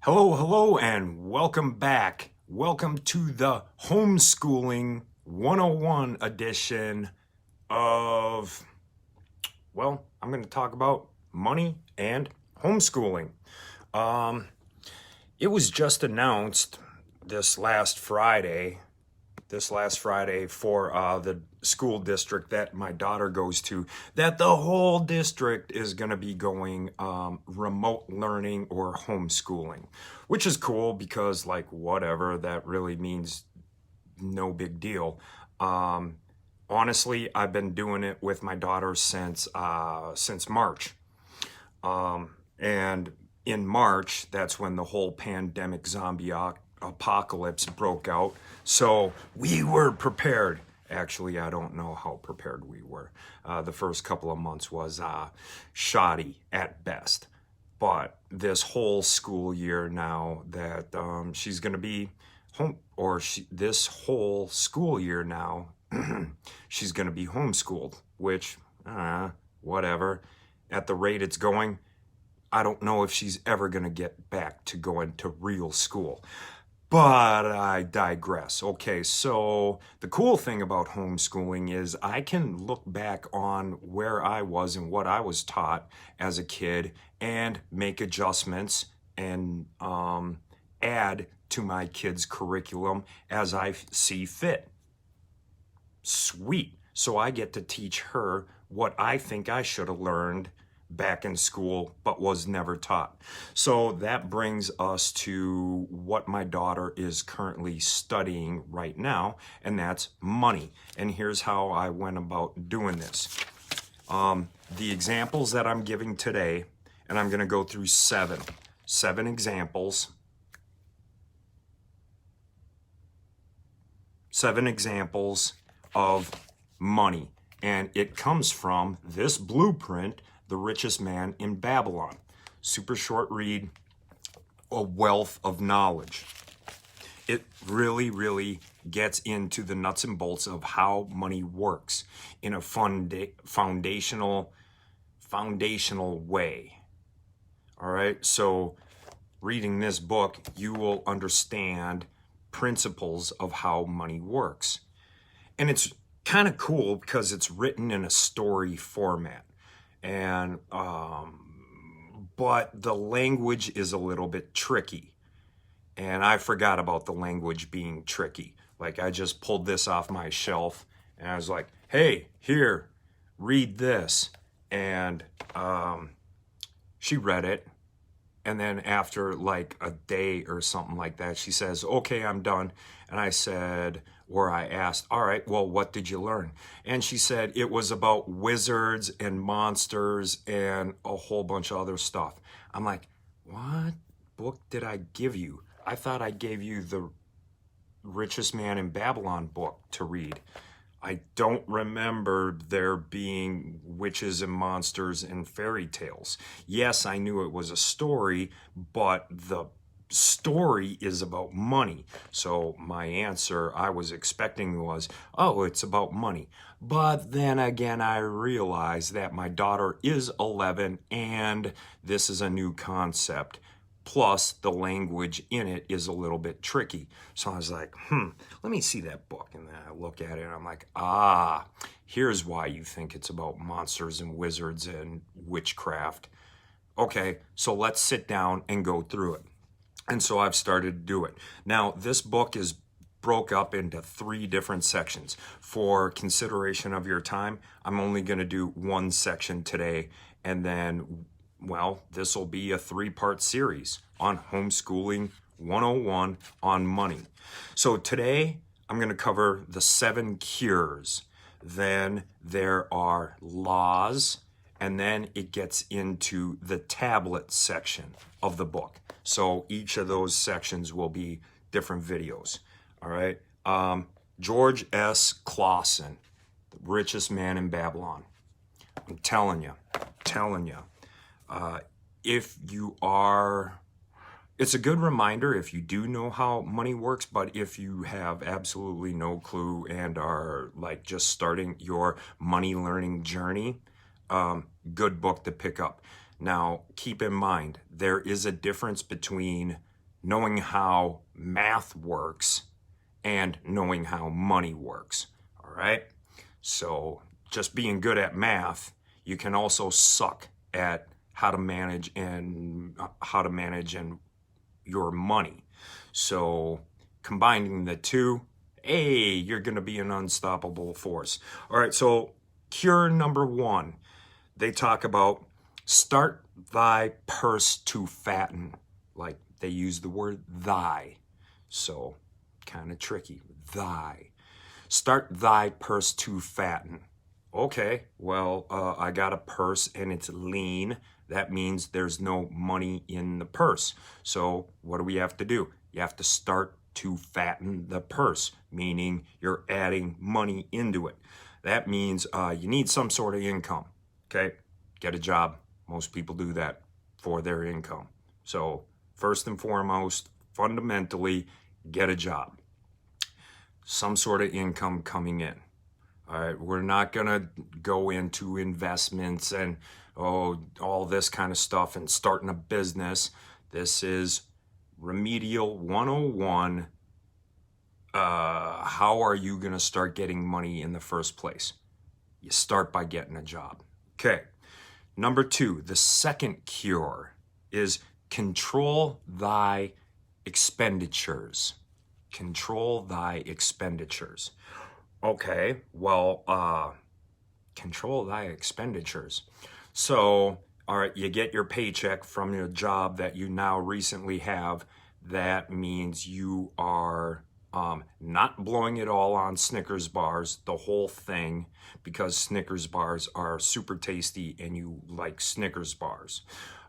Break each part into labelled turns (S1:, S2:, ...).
S1: Hello, and welcome back. Welcome to the Homeschooling 101 edition of, I'm going to talk about money and homeschooling. Um, it was just announced this last Friday for the school district that my daughter goes to, that the whole district is going to be going remote learning or homeschooling, which is cool because, like, whatever, that really means no big deal. Honestly, I've been doing it with my daughter since March. And in March, that's when the whole pandemic zombie apocalypse broke out. So we were prepared. Actually, I don't know how prepared we were. The first couple of months was shoddy at best. But this whole school year now that she's going to be home, this whole school year now, she's going to be homeschooled, which, whatever. At the rate it's going, I don't know if she's ever going to get back to going to real school. But I digress. Okay, so the cool thing about homeschooling is I can look back on where I was and what I was taught as a kid and make adjustments and add to my kids' curriculum as I see fit. Sweet. So I get to teach her what I think I should have learned back in school but was never taught. So that brings us to what my daughter is currently studying right now, and that's money. And here's how I went about doing this. The examples that I'm giving today, and I'm going to go through seven examples. Seven examples of money. And it comes from this blueprint, The Richest Man in Babylon. Super short read, a wealth of knowledge. It really gets into the nuts and bolts of how money works in a foundational way. All right, so reading this book, you will understand principles of how money works. And it's kind of cool because it's written in a story format. And but the language is a little bit tricky. And I forgot about the language being tricky. Like, I just pulled this off my shelf and I was like, hey, here, read this. And she read it. And then after like a day or something like that, she says, okay, I'm done. And I asked, all right, well, what did you learn? And she said it was about wizards and monsters and a whole bunch of other stuff. I'm like, what book did I give you? I thought I gave you the Richest Man in Babylon book to read. I don't remember there being witches and monsters and fairy tales. Yes, I knew it was a story, but the story is about money. So my answer I was expecting was, oh, it's about money. But then again, I realized that my daughter is 11 and this is a new concept. Plus, the language in it is a little bit tricky. So I was like, let me see that book. And then I look at it and I'm like, here's why you think it's about monsters and wizards and witchcraft. Okay, so let's sit down and go through it. And so I've started to do it. Now, this book is broke up into 3 different sections. For consideration of your time, I'm only going to do one section today, and then, well, this will be a 3-part series on Homeschooling 101 on money. So today, I'm going to cover the 7 cures. Then there are laws, and then it gets into the tablet section of the book. So each of those sections will be different videos. All right. George S. Clausen, The Richest Man in Babylon. I'm telling you. It's a good reminder if you do know how money works, but if you have absolutely no clue and are like just starting your money learning journey, good book to pick up. Now, keep in mind, there is a difference between knowing how math works and knowing how money works. All right? So just being good at math, you can also suck at how to manage and your money. So combining the two, hey, you're going to be an unstoppable force. All right, so cure number 1, they talk about start thy purse to fatten. Like they use the word thy. So kind of tricky. Thy. Start thy purse to fatten. Okay, well, I got a purse and it's lean. That means there's no money in the purse. So what do we have to do? You have to start to fatten the purse, meaning you're adding money into it. That means you need some sort of income. Okay, get a job. Most people do that for their income. So first and foremost, fundamentally, get a job. Some sort of income coming in. All right, we're not going to go into investments and all this kind of stuff and starting a business. This is Remedial 101. How are you going to start getting money in the first place? You start by getting a job. Okay. Number 2, the second cure is control thy expenditures. Control thy expenditures. Okay, well, control thy expenditures. So, all right, you get your paycheck from your job that you now recently have. That means you are not blowing it all on Snickers bars, the whole thing, because Snickers bars are super tasty and you like Snickers bars.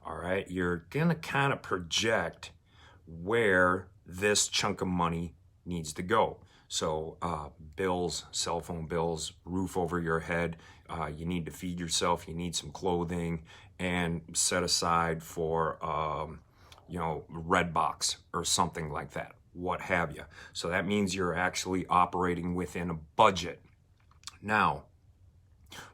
S1: All right, you're gonna kind of project where this chunk of money needs to go. So bills, cell phone bills, roof over your head, you need to feed yourself, you need some clothing, and set aside for, Redbox or something like that, what have you. So that means you're actually operating within a budget. Now,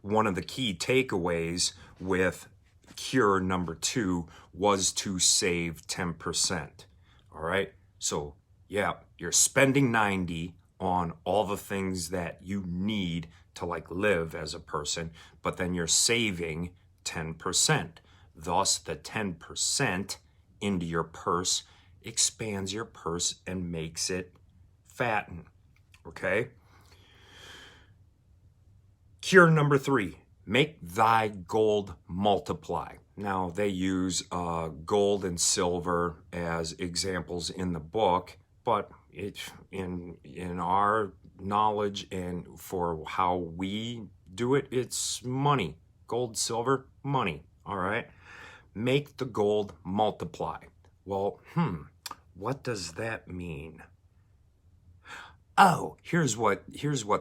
S1: one of the key takeaways with cure number 2 was to save 10%. All right, so yeah, you're spending 90 on all the things that you need to like live as a person, but then you're saving 10%. Thus, the 10% into your purse expands your purse and makes it fatten. Okay? Cure number 3, make thy gold multiply. Now, they use gold and silver as examples in the book, but in our knowledge and for how we do it, it's money. Gold, silver, money. All right? Make the gold multiply. Well, what does that mean? Oh, here's what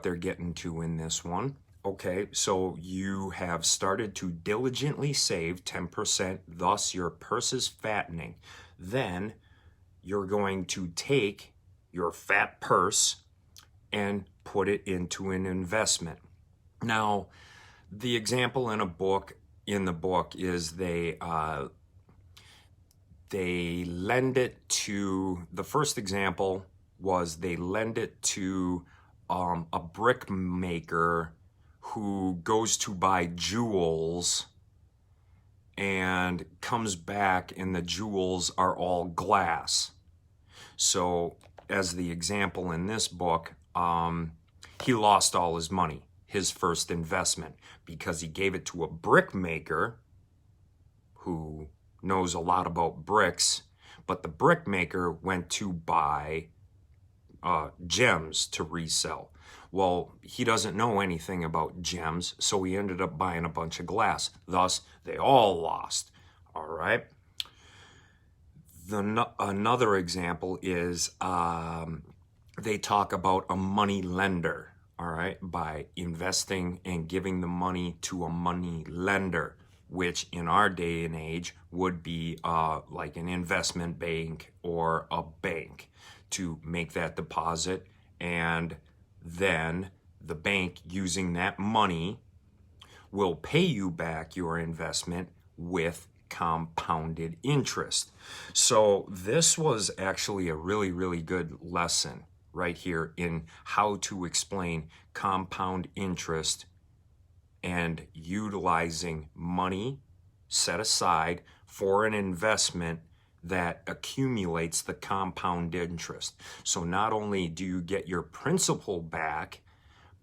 S1: they're getting to in this one. Okay, so you have started to diligently save 10%, thus your purse is fattening. Then you're going to take your fat purse and put it into an investment. Now, the example in the book is they lend it to, the first example was they lend it to a brick maker who goes to buy jewels and comes back and the jewels are all glass. So as the example in this book, he lost all his money, his first investment, because he gave it to a brick maker who knows a lot about bricks, but the brick maker went to buy gems to resell. Well, he doesn't know anything about gems, so he ended up buying a bunch of glass. Thus, they all lost. All right. Another example is they talk about a money lender. All right, by investing and giving the money to a money lender, which in our day and age would be like an investment bank or a bank, to make that deposit, and then the bank, using that money, will pay you back your investment with compounded interest. So this was actually a really, really good lesson right here in how to explain compound interest and utilizing money set aside for an investment that accumulates the compound interest. So not only do you get your principal back,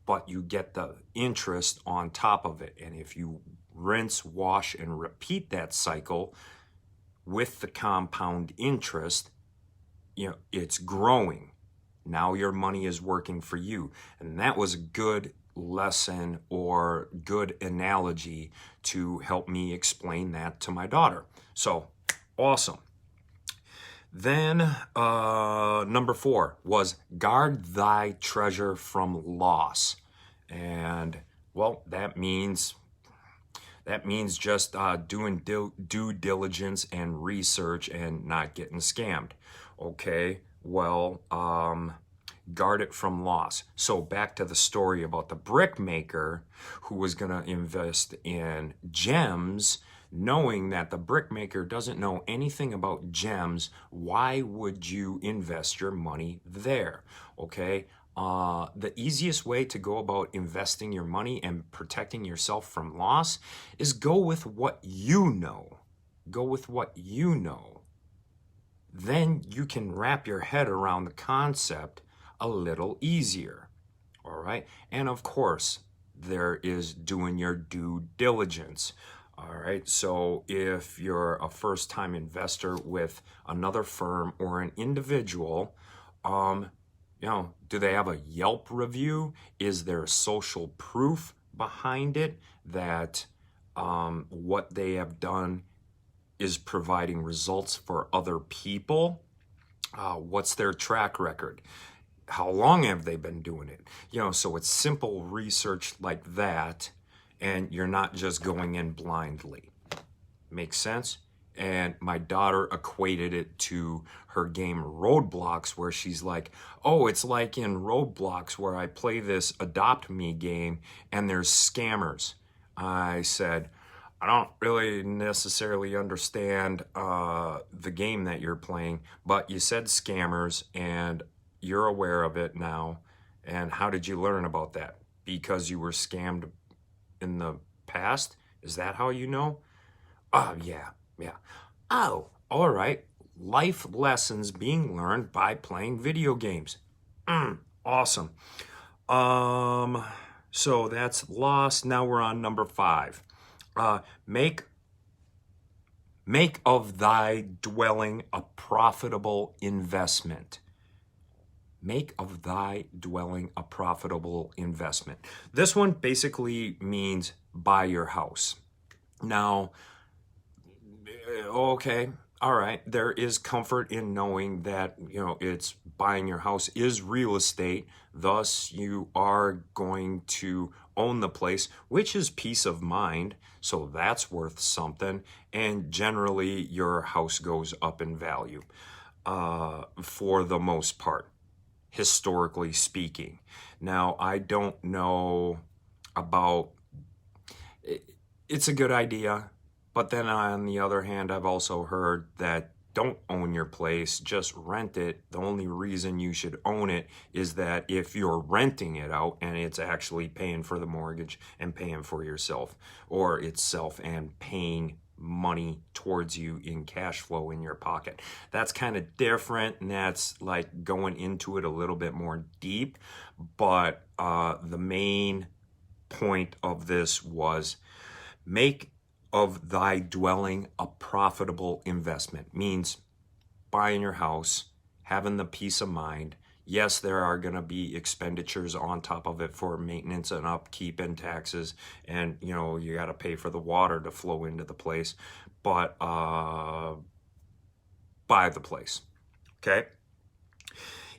S1: but you get the interest on top of it. And if you rinse, wash, and repeat that cycle with the compound interest, it's growing. Now your money is working for you. And that was a good lesson or good analogy to help me explain that to my daughter. So awesome. Then number 4 was guard thy treasure from loss. And well, that means just doing due diligence and research and not getting scammed. Okay, well, guard it from loss. So back to the story about the brick maker who was going to invest in gems, knowing that the brick maker doesn't know anything about gems. Why would you invest your money there? Okay, the easiest way to go about investing your money and protecting yourself from loss is go with what you know. Go with what you know. Then you can wrap your head around the concept a little easier. All right. And of course, there is doing your due diligence. All right. So if you're a first-time investor with another firm or an individual, do they have a Yelp review? Is there social proof behind it that what they have done is providing results for other people? What's their track record? How long have they been doing it? So it's simple research like that, and you're not just going in blindly. Makes sense? And my daughter equated it to her game Roadblocks, where she's like, oh, it's like in Roadblocks where I play this Adopt Me game and there's scammers. I said, I don't really necessarily understand the game that you're playing, but you said scammers and you're aware of it now. And how did you learn about that? Because you were scammed in the past? Is that how you know? Oh, yeah. Oh, all right. Life lessons being learned by playing video games. Awesome. So that's lost. Now we're on number 5. Make of thy dwelling a profitable investment. Make of thy dwelling a profitable investment. This one basically means buy your house. Now, okay, all right, there is comfort in knowing that, it's buying your house is real estate. Thus, you are going to own the place, which is peace of mind. So that's worth something. And generally, your house goes up in value for the most part, historically speaking. Now, I don't know about, it's a good idea. But then on the other hand, I've also heard that don't own your place, just rent it. The only reason you should own it is that if you're renting it out and it's actually paying for the mortgage and paying for yourself or itself and paying money towards you in cash flow in your pocket. That's kind of different, and that's like going into it a little bit more deep. But the main point of this was make of thy dwelling a profitable investment. Means buying your house, having the peace of mind. Yes, there are going to be expenditures on top of it for maintenance and upkeep and taxes, and you got to pay for the water to flow into the place, but buy the place. Okay.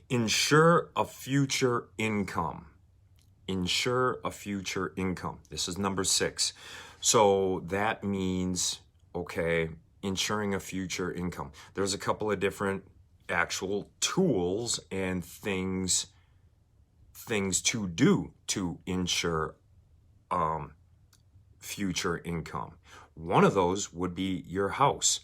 S1: Ensure a future income. Ensure a future income. This is number 6. So that means, okay, ensuring a future income. There's a couple of different actual tools and things to do to ensure future income. One of those would be your house,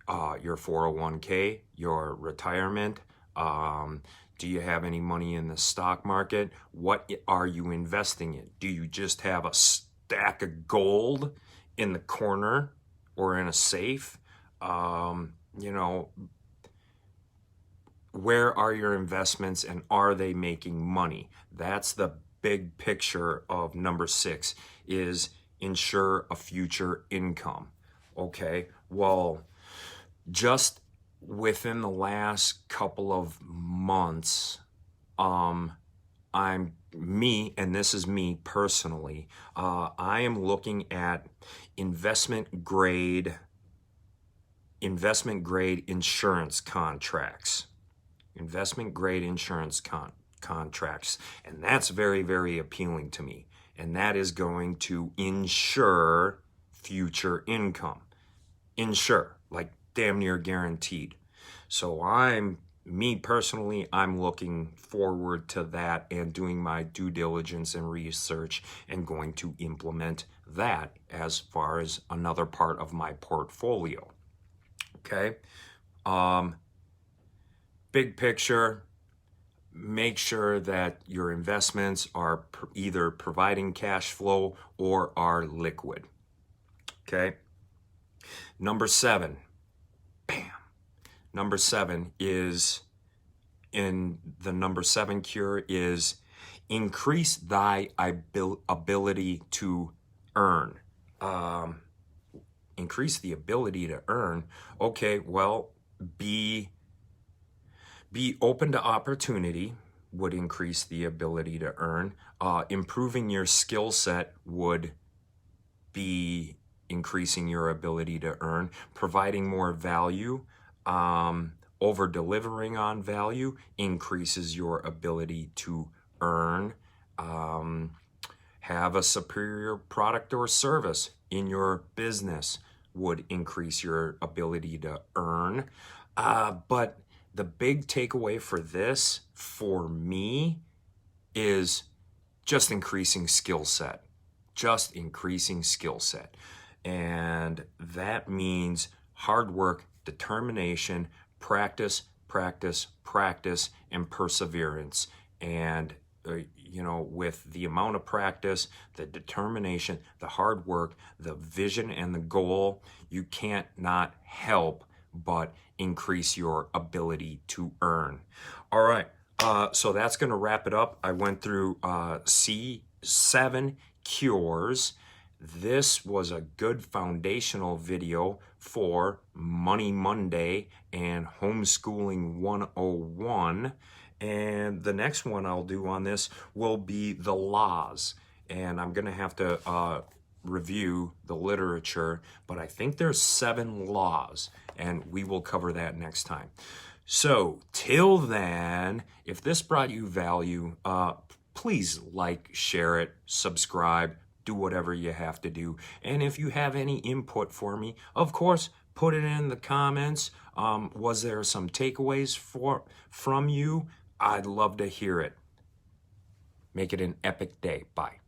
S1: your 401k, your retirement. Do you have any money in the stock market? What are you investing in? Do you just have a stack of gold in the corner or in a safe? You know, where are your investments and are they making money? That's the big picture of number 6, is ensure a future income. Okay, well, just within the last couple of months, and this is me personally, I am looking at investment grade insurance contracts. Investment grade insurance contracts. And that's very, very appealing to me. And that is going to ensure future income. Ensure, like damn near guaranteed. So me personally, I'm looking forward to that and doing my due diligence and research and going to implement that as far as another part of my portfolio. Okay. Big picture, make sure that your investments are either providing cash flow or are liquid. Okay. Number 7, bam. Number 7 is, in the number 7 cure is increase thy ability to earn. Increase the ability to earn. Okay, well, be open to opportunity would increase the ability to earn. Improving your skill set would be increasing your ability to earn. Providing more value, over delivering on value increases your ability to earn. Have a superior product or service in your business would increase your ability to earn. But the big takeaway for this, for me, is just increasing skill set. Just increasing skill set. And that means hard work, determination, practice, practice, practice, and perseverance. And with the amount of practice, the determination, the hard work, the vision, and the goal, you can't not help but increase your ability to earn. All right, so that's going to wrap it up. I went through C7 cures. This was a good foundational video for Money Monday and Homeschooling 101. And the next one I'll do on this will be the laws. And I'm going to have to review the literature, but I think there's 7 laws, and we will cover that next time. So till then, if this brought you value, please like, share it, subscribe, do whatever you have to do. And if you have any input for me, of course, put it in the comments. Was there some takeaways from you? I'd love to hear it. Make it an epic day. Bye.